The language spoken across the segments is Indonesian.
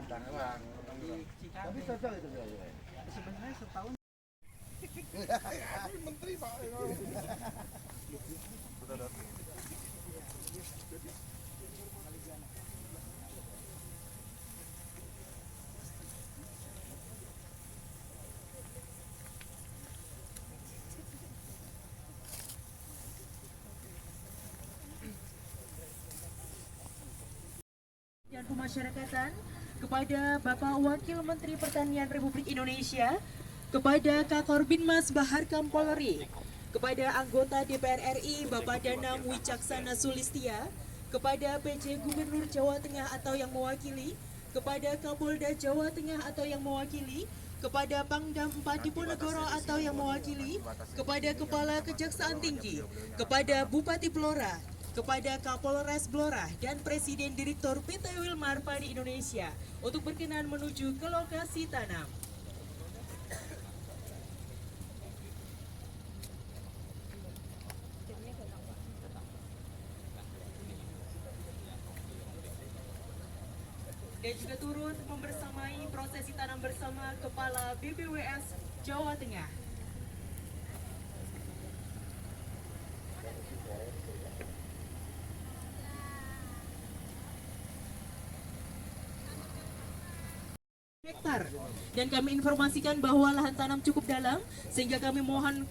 Tangerang. Tapi cocok itu ya. Sebenarnya setahun. Menteri Pak. Dan pemasyarakatan, kepada Bapak Wakil Menteri Pertanian Republik Indonesia, kepada Kakor Binmas Bahar Kampolri, kepada anggota DPR RI Bapak Danang Wicaksana Sulistia, kepada PJ Gubernur Jawa Tengah atau yang mewakili, kepada Kapolda Jawa Tengah atau yang mewakili, kepada Pangdam 4 Diponegoro atau yang mewakili, kepada Kepala Kejaksaan Tinggi, kepada Bupati Blora, kepada Kapolres Blora dan Presiden Direktur PT Wilmar Padi Indonesia untuk berkenan menuju ke lokasi tanam. Dan juga turut membersamai prosesi tanam bersama Kepala BPWS Jawa Tengah. Hektar. Dan kami informasikan bahwa lahan tanam cukup dalam sehingga kami mohon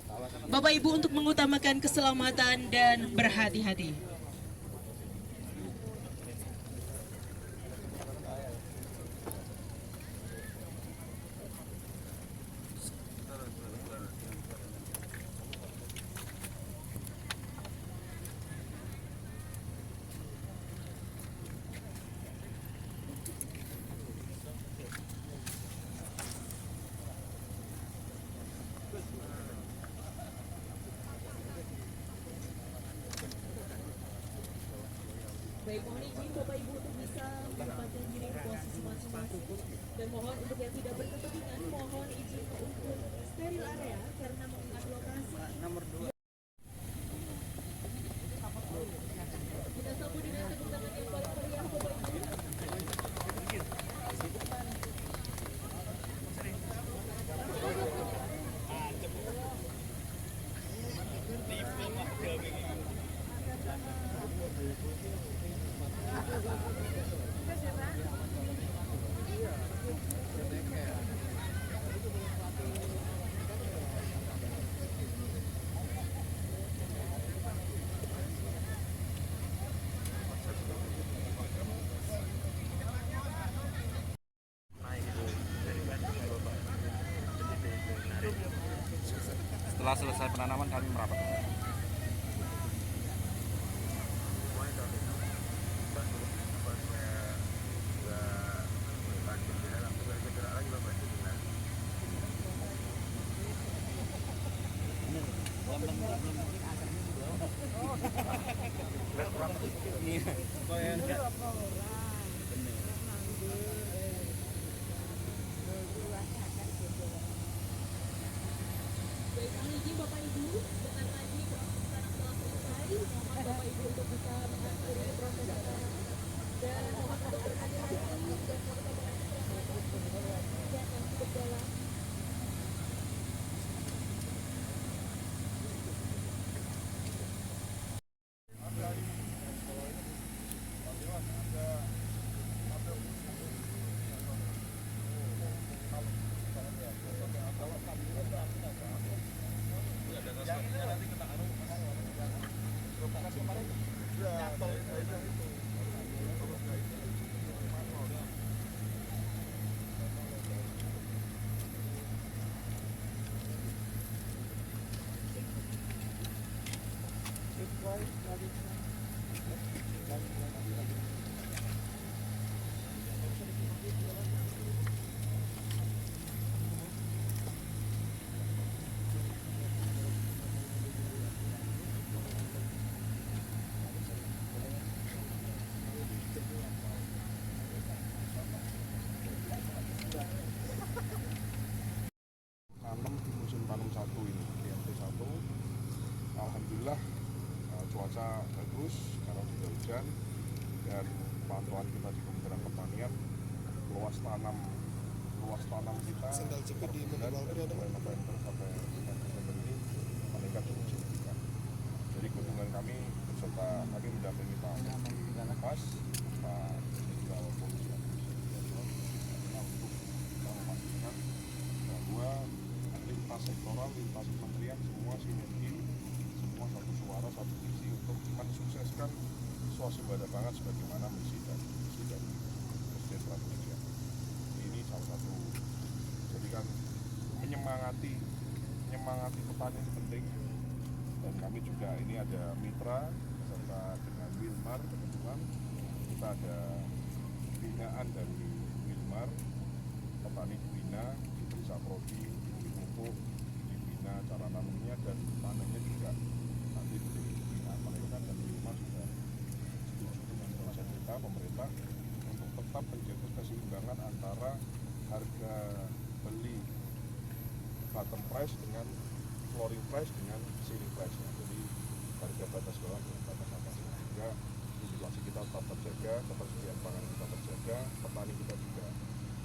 Bapak Ibu untuk mengutamakan keselamatan dan berhati-hati. Baik, mohon izin Bapak Ibu untuk bisa menempatkan diri di posisi masing-masing dan mohon untuk yang tidak berkepentingan mohon izin untuk steril area karena mengingat lokasi nomor 2. Kita sambut dengan tepuk tangan yang paling meriah Bapak Ibu. Setelah selesai penanaman kami merapat. Baik, kami izin Bapak Ibu, sebentar lagi proses telah selesai. Mohon Bapak Ibu untuk bisa mengakhiri proses dan mohon untuk berhati-hati dan mohon untuk yang cukup dalam. Nanam di musim tanam 1 ini di MT1. Alhamdulillah cuaca bagus karena sudah hujan, dan pantauan kita di Kementerian Pertanian luas tanam kita mulai November sampai dengan Desember ini meningkat cukup signifikan. Jadi kunjungan kami beserta kami mendampingi Pak Pas, Pak Jenderal Polisi untuk memastikan bahwa lintas sektoral, lintas kementerian semua sinergi, semua satu suara, satu visi untuk mensukseskan swasembada pangan sebagaimana misi dan Presiden Indonesia. Ini salah satu. Jadi kan menyemangati petani itu penting, dan kami juga ini ada mitra beserta dengan Wilmar. Kebetulan kita ada binaan dari Wilmar, petani dibina, diberi saprodi, pupuk, dibina cara nanamnya dan panennya juga nanti dibina mereka, dan Wilmar juga setuju dengan konsep kita pemerintah untuk tetap menjaga keseimbangan antara harga beli bottom price dengan flooring price dengan ceiling price. Jadi harga batas bawah dengan batas atas, sehingga inflasi kita tetap terjaga, ketersediaan pangan kita terjaga, petani kita juga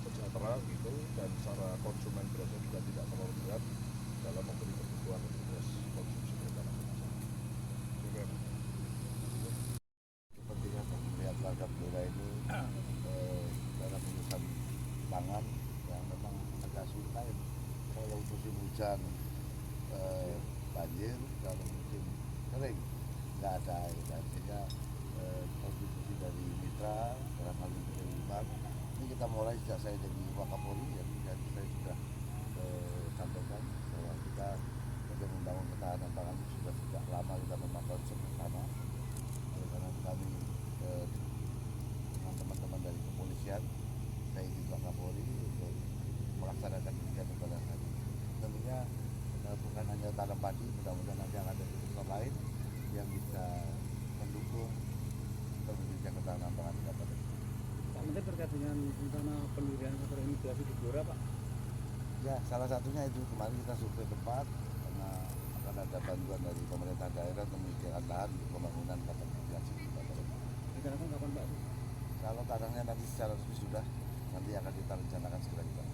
sejahtera gitu, dan secara konsumen berasnya juga tidak terlalu berat dalam membeli kebutuhan untuk konsumsi mereka masing-masing. Kepentingan melihat warga Blora ini dalam urusan pangan yang memang agak sulit. Kalau musim hujan banjir, kalau musim kering nggak ada air, dan sehingga kontribusi dari mitra dalam hal ini Wilmar ini kita mulai sejak saya jadi Wakapolri. Jadi saya sudah sampaikan bahwa kita untuk membangun ketahanan pangan sudah sejak lama kita memang konsep bersama. Oleh karena kami dengan teman-teman dari kepolisian, saya di Wakapolri untuk melaksanakan kegiatan pada hari ini. Tentunya bukan hanya tanam padi, mudah-mudahan nanti akan ada sektor lain yang bisa mendukung terwujudnya ketahanan pangan kita pada hari ini. Pak Menteri, terkait dengan rencana pendirian sektor imigrasi di Blora, Pak? Ya, salah satunya itu kemarin kita survei tempat karena akan ada bantuan dari pemerintah daerah untuk menyediakan lahan untuk pembangunan kantor imigrasi kita pada hari ini. Rencanakan kapan, Pak? Kalau tanahnya nanti secara resmi sudah, nanti akan kita rencanakan segera kita.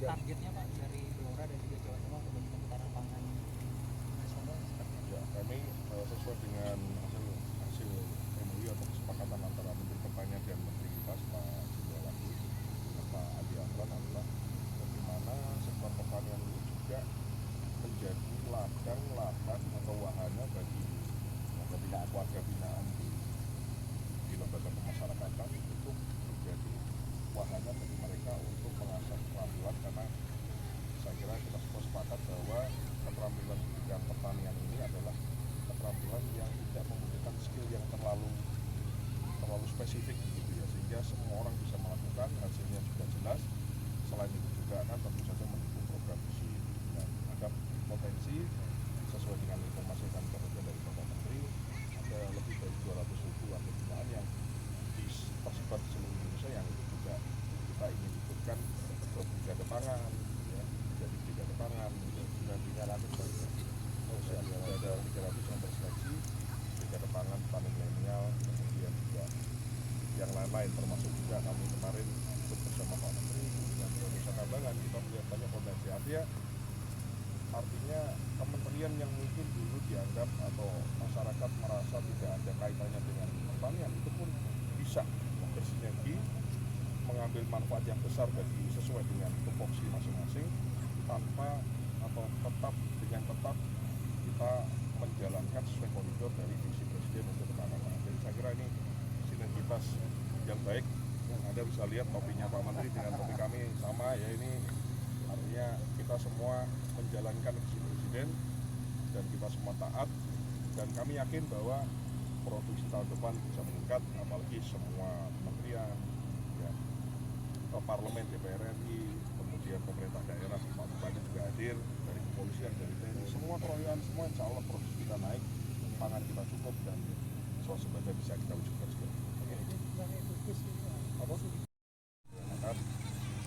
Targetnya, Pak, dari Blora dan juga Jawa Tengah untuk ketahanan pangan nasional seperti apa? Ya, kami sesuai dengan hasil MOU atau kesepakatan antara Menteri Pertanian dan Menteri kita, Pak Jenderal dengan Pak Adi Amran, adalah bagaimana sektor pertanian ini juga menjadi ladang lahan atau wahana bagi warga binaan di lembaga pemasyarakatan untuk menjadi wahana bagi mereka untuk mengasah keterampilan, karena saya kira kita semua sepakat bahwa keterampilan bidang pertanian ini adalah keterampilan yang tidak membutuhkan skill yang terlalu spesifik gitu ya, sehingga semua orang bisa melakukan, hasilnya juga jelas. Selain itu juga akan tentu saja mendukung program visi, dan ada potensi sesuai dengan informasi yang kami dapatkan dari Bapak Menteri, ada lebih dari 200.000 warga binaan yang tersebar di seluruh Indonesia, yang itu juga kita ingin ikutkan ke brigade pangan, ya, jadi brigade pangan, Sudah 300 ada 300 yang terseleksi, brigade pangan, panen milenial, kemudian juga yang lain-lain, termasuk juga kami kemarin ikut bersama Pak Menteri dan Nusa Kambangan, kita melihat banyak potensi. Artinya kementerian yang mungkin dulu dianggap atau masyarakat merasa tidak ada kaitannya dengan pertanian, itu pun bisa bersinergi, mengambil manfaat yang besar bagi sesuai dengan tupoksi masing-masing, tanpa atau tetap kita menjalankan sesuai koridor dari visi Presiden untuk ketahanan. Jadi saya kira ini sinergitas yang baik. Anda bisa lihat topinya Pak Menteri dengan topi kami sama, ya, ini artinya kita semua menjalankan visi Presiden dan kita semua taat, dan kami yakin bahwa produksi tahun depan bisa meningkat, apalagi semua kementerian, ya, parlemen, DPR RI, kemudian pemerintah daerah, Pak Bupati juga hadir, dari kepolisian, dari TNI, semua keroyokan, semua insya Allah produksi kita naik, pangan kita cukup, dan swasembada bisa kita wujudkan juga. Apa?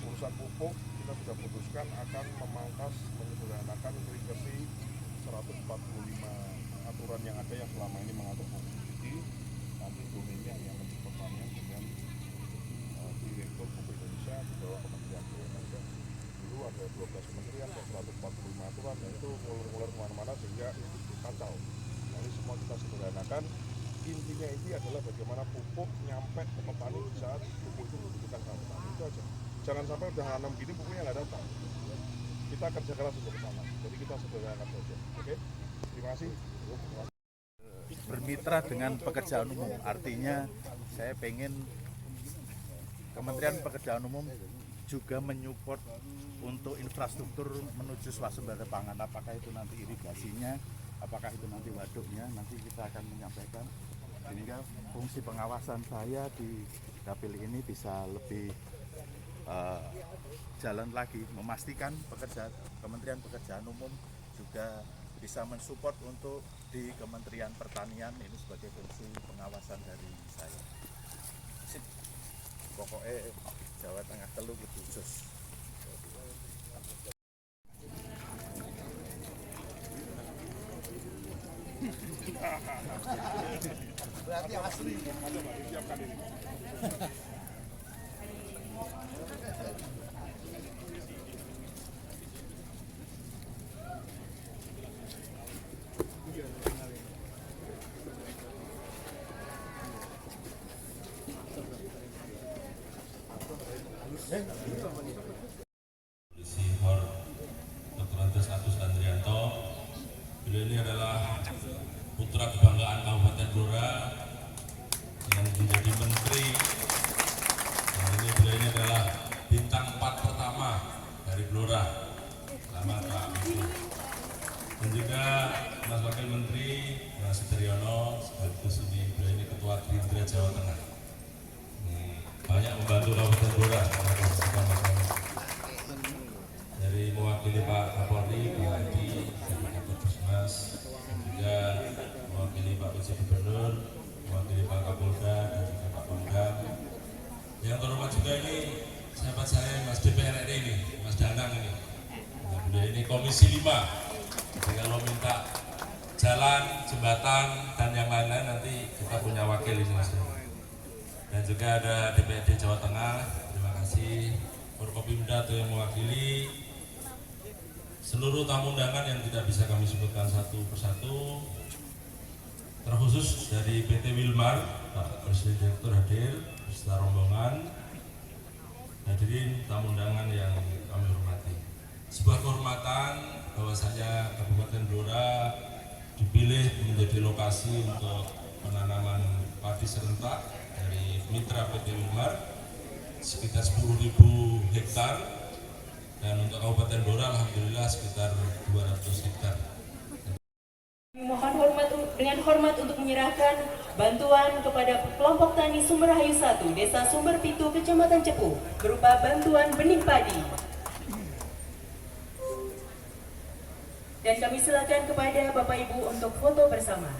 Urusan pupuk kita sudah putuskan akan memangkas, menyederhanakan irigasi 145 aturan yang ada yang selama ini mengatur pupuk subsidi. Nanti domainnya yang Menteri Pertanian dengan Direktur Pupuk Indonesia di bawah Kementerian BUMN. Dulu ada 12 kementerian dan 145 aturan, dan itu nguler-nguler kemana-mana sehingga kacau. Jadi semua kita sederhanakan. Intinya ini adalah bagaimana pupuk nyampe ke petani di saat pupuk itu dibutuhkan sama petani, itu aja. Jangan sampai udah nanam gini pupuknya nggak datang. Kita kerja keras untuk ke sana. Jadi kita sederhanakan saja. Oke? Terima kasih. Bermitra dengan pekerjaan umum, artinya saya pengen Kementerian Pekerjaan Umum juga menyupport untuk infrastruktur menuju swasembada pangan, apakah itu nanti irigasinya, apakah itu nanti waduknya, nanti kita akan menyampaikan, sehingga fungsi pengawasan saya di dapil ini bisa lebih jalan lagi, memastikan Kementerian Pekerjaan Umum juga bisa mensupport untuk di Kementerian Pertanian ini sebagai fungsi pengawasan dari saya. Sip. Pokoknya Jawa Tengah telu gitu jos. Berarti asli. Siapkan ini. Polisi Hor Dr. Andes Agus Andrianto. Beliau ini adalah putra kebanggaan Kabupaten Blora yang menjadi menteri. Dan beliau ini adalah bintang 4 pertama dari Blora. Selamat Pak. Dan juga Mas Wakil Menteri Mas Sudaryono, sekaligus ini beliau ini Ketua Gerindra Jawa Tengah. Banyak membantu Kabupaten Blora. Dari mewakili Pak Kapolri, Pak Adi, Pak Kapolres, dan juga mewakili Pak PJ Gubernur, mewakili Pak Kapolda, dan juga Pak Pangdam. Yang terhormat juga ini sahabat saya Mas DPR RI ini, Mas Danang ini. Nah, beliau ini Komisi 5. Jadi kalau minta jalan, jembatan, dan yang lain-lain nanti kita punya wakil ini Mas. Dan juga ada DPRD Jawa Tengah, terima kasih. Forkopimda yang mewakili, seluruh tamu undangan yang tidak bisa kami sebutkan satu persatu, terkhusus dari PT Wilmar, Pak Presiden Direktur hadir beserta rombongan, hadirin tamu undangan yang kami hormati. Sebuah kehormatan bahwasanya Kabupaten Blora dipilih menjadi lokasi untuk penanaman padi serentak dari mitra PT Wilmar sekitar 10.000 hektar, dan untuk Kabupaten Blora alhamdulillah sekitar 200 hektar. Dengan hormat untuk menyerahkan bantuan kepada kelompok tani Sumberrahayu 1 Desa Sumberpitu Kecamatan Cepu berupa bantuan benih padi. Dan kami silakan kepada Bapak Ibu untuk foto bersama.